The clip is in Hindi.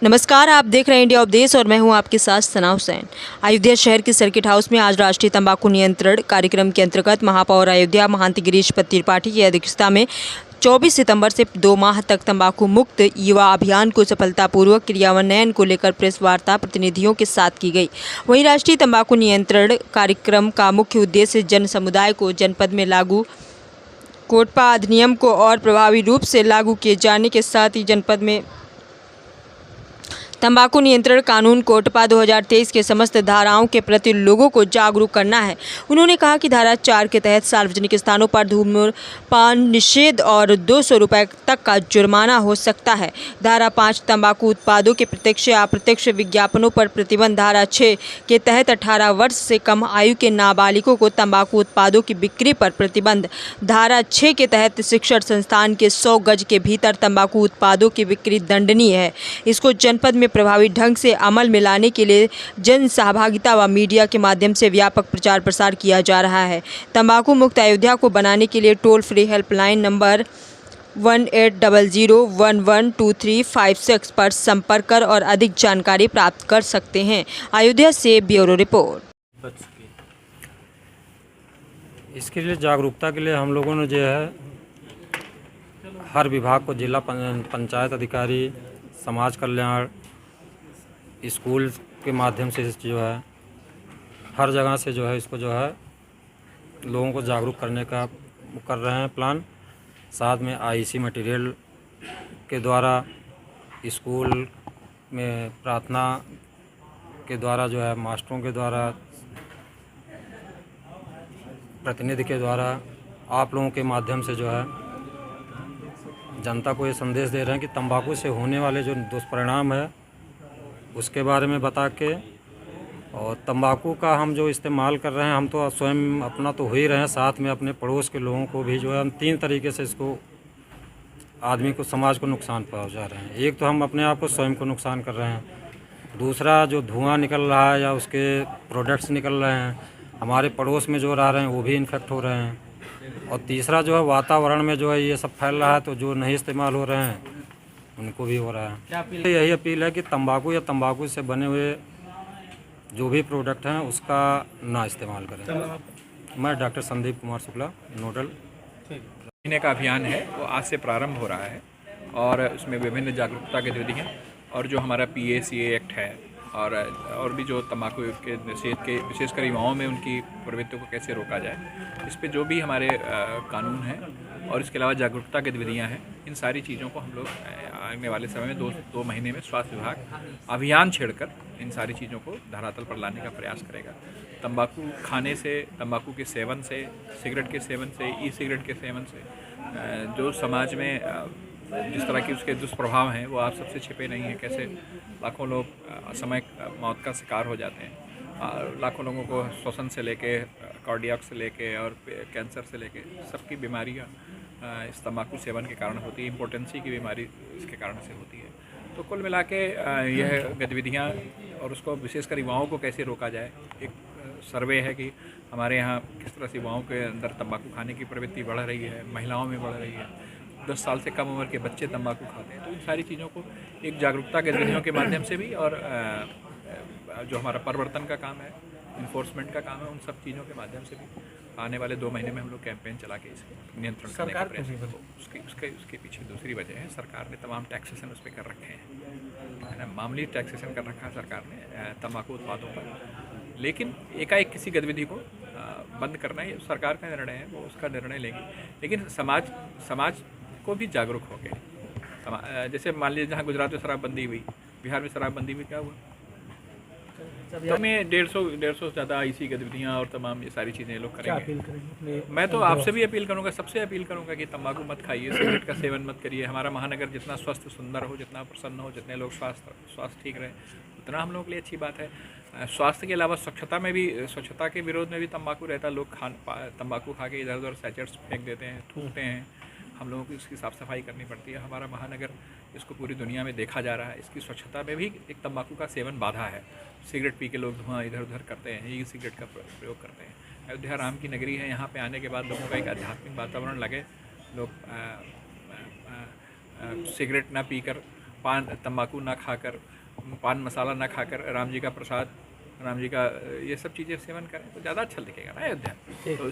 नमस्कार, आप देख रहे हैं इंडिया उपदेश और मैं हूं आपके साथ सना हुसैन। अयोध्या शहर के सर्किट हाउस में आज राष्ट्रीय तंबाकू नियंत्रण कार्यक्रम के अंतर्गत महापौर अयोध्या महंत गिरीश त्रिपाठी की अध्यक्षता में 24 सितंबर से 2 माह तक तंबाकू मुक्त युवा अभियान को सफलतापूर्वक क्रियान्वयन को लेकर प्रेस वार्ता प्रतिनिधियों के साथ की गई। वहीं राष्ट्रीय तंबाकू नियंत्रण कार्यक्रम का मुख्य उद्देश्य जन समुदाय को जनपद में लागू कोटपा अधिनियम को और प्रभावी रूप से लागू किए जाने के साथ ही जनपद में तंबाकू नियंत्रण कानून कोटपा 2023 के समस्त धाराओं के प्रति लोगों को जागरूक करना है। उन्होंने कहा कि धारा 4 के तहत सार्वजनिक स्थानों पर धूम्रपान निषेध और 200 रुपये तक का जुर्माना हो सकता है। धारा 5 तंबाकू उत्पादों के प्रत्यक्ष या अप्रत्यक्ष विज्ञापनों पर प्रतिबंध। धारा 6 के तहत 18 वर्ष से कम आयु के नाबालिगों को तंबाकू उत्पादों की बिक्री पर प्रतिबंध। धारा 6 के तहत शिक्षण संस्थान के 100 गज के भीतर तंबाकू उत्पादों की बिक्री दंडनीय है। इसको जनपद में प्रभावी ढंग से अमल में लाने के लिए जन सहभागिता व मीडिया के माध्यम से व्यापक प्रचार प्रसार किया जा रहा है। तंबाकू मुक्त अयोध्या को बनाने के लिए टोल फ्री हेल्पलाइन नंबर 1800112356 पर संपर्क कर और अधिक जानकारी प्राप्त कर सकते हैं। अयोध्या से ब्यूरो रिपोर्ट। इसके लिए जागरूकता के लिए हम लोगों ने जो है हर विभाग को जिला पंचायत अधिकारी, समाज कल्याण, स्कूल के माध्यम से जो है हर जगह से जो है इसको जो है लोगों को जागरूक करने का कर रहे हैं प्लान। साथ में आईसी मटेरियल के द्वारा स्कूल में प्रार्थना के द्वारा जो है मास्टरों के द्वारा, प्रतिनिधि के द्वारा, आप लोगों के माध्यम से जो है जनता को ये संदेश दे रहे हैं कि तंबाकू से होने वाले जो दुष्परिणाम है उसके बारे में बता के, और तंबाकू का हम जो इस्तेमाल कर रहे हैं हम तो स्वयं अपना तो हो ही रहे हैं, साथ में अपने पड़ोस के लोगों को भी जो है हम 3 तरीके से इसको आदमी को, समाज को नुकसान पहुंचा रहे हैं। एक तो हम अपने आप को स्वयं को नुकसान कर रहे हैं, दूसरा जो धुआं निकल रहा है या उसके प्रोडक्ट्स निकल रहे हैं हमारे पड़ोस में जो रह रहे हैं वो भी इन्फेक्ट हो रहे हैं, और तीसरा जो है वातावरण में जो है ये सब फैल रहा है, तो जो नहीं इस्तेमाल हो रहे हैं उनको भी हो रहा है। यही अपील है कि तंबाकू या तंबाकू से बने हुए जो भी प्रोडक्ट हैं उसका ना इस्तेमाल करें। मैं डॉक्टर संदीप कुमार शुक्ला, नोडल। महीने का अभियान है वो आज से प्रारंभ हो रहा है और उसमें विभिन्न जागरूकता गतिविधियाँ और जो हमारा PACA एक्ट है और भी जो तंबाकू के निषेध के विशेषकर युवाओं में उनकी प्रवृत्तियों को कैसे रोका जाए, इस पे जो भी हमारे कानून हैं और इसके अलावा जागरूकता गतिविधियाँ हैं, इन सारी चीज़ों को हम लोग आने वाले समय में दो महीने में स्वास्थ्य विभाग अभियान छेड़कर इन सारी चीज़ों को धरातल पर लाने का प्रयास करेगा। तंबाकू खाने से, तंबाकू के सेवन से, सिगरेट के सेवन से, ई-सिगरेट के सेवन से जो समाज में जिस तरह की उसके दुष्प्रभाव हैं वो आप सबसे छिपे नहीं हैं। कैसे लाखों लोग असामयिक मौत का शिकार हो जाते हैं, लाखों लोगों को श्वसन से लेके, कार्डियक से लेके और कैंसर से लेके सबकी बीमारियां इस तंबाकू सेवन के कारण होती है। इम्पोर्टेंसी की बीमारी इसके कारण से होती है। तो कुल मिला के यह गतिविधियाँ और उसको विशेषकर युवाओं को कैसे रोका जाए, एक सर्वे है कि हमारे यहाँ किस तरह से युवाओं के अंदर तंबाकू खाने की प्रवृत्ति बढ़ रही है, महिलाओं में बढ़ रही है, 10 साल से कम उम्र के बच्चे तंबाकू खाते हैं। तो इन सारी चीज़ों को एक जागरूकता गतिविधियों के माध्यम से भी और जो हमारा परिवर्तन का काम है, इन्फोर्समेंट का काम है, उन सब चीज़ों के माध्यम से भी आने वाले 2 महीने में हम लोग कैंपेन चला के इसको नियंत्रण करने का प्रयास करेंगे। उसके पीछे दूसरी वजह है, सरकार ने तमाम टैक्सेशन उस पर कर रखे हैं, है ना, मामूली टैक्सेशन कर रखा है सरकार ने तंबाकू उत्पादों पर। लेकिन एकाएक किसी गतिविधि को बंद करना ये सरकार का निर्णय है, वो उसका निर्णय लेगी। लेकिन समाज को भी जागरूक हो गए। जैसे मान लीजिए जहाँ गुजरात में शराबबंदी हुई, बिहार में शराबबंदी में क्या हुआ, तो में 150 से ज़्यादा ऐसी गतिविधियाँ और तमाम ये सारी चीज़ें लोग करेंगे। मैं तो आपसे भी अपील करूँगा, सबसे अपील करूँगा कि तंबाकू मत खाइए, सिगरेट का सेवन मत करिए। हमारा महानगर जितना स्वस्थ सुंदर हो, जितना प्रसन्न हो, जितने लोग स्वास्थ्य ठीक रहे, उतना हम लोगों के लिए अच्छी बात है। स्वास्थ्य के अलावा स्वच्छता में भी, स्वच्छता के विरोध में भी तंबाकू रहता है। लोग तंबाकू खा के इधर उधर सैचेट्स फेंक देते हैं, थूकते हैं। हम लोगों को इसकी साफ़ सफाई करनी पड़ती है। हमारा महानगर इसको पूरी दुनिया में देखा जा रहा है, इसकी स्वच्छता में भी एक तंबाकू का सेवन बाधा है। सिगरेट पी के लोग धुआं इधर उधर करते हैं, ई सिगरेट का प्रयोग करते हैं। अयोध्या राम की नगरी है, यहाँ पे आने के बाद लोगों का एक आध्यात्मिक वातावरण लगे, लोग सिगरेट ना पीकर पान तंबाकू ना खाकर, पान मसाला ना खाकर राम जी का प्रसाद, राम जी का ये सब चीज़ें सेवन करें तो ज़्यादा अच्छा दिखेगा ना अयोध्या। तो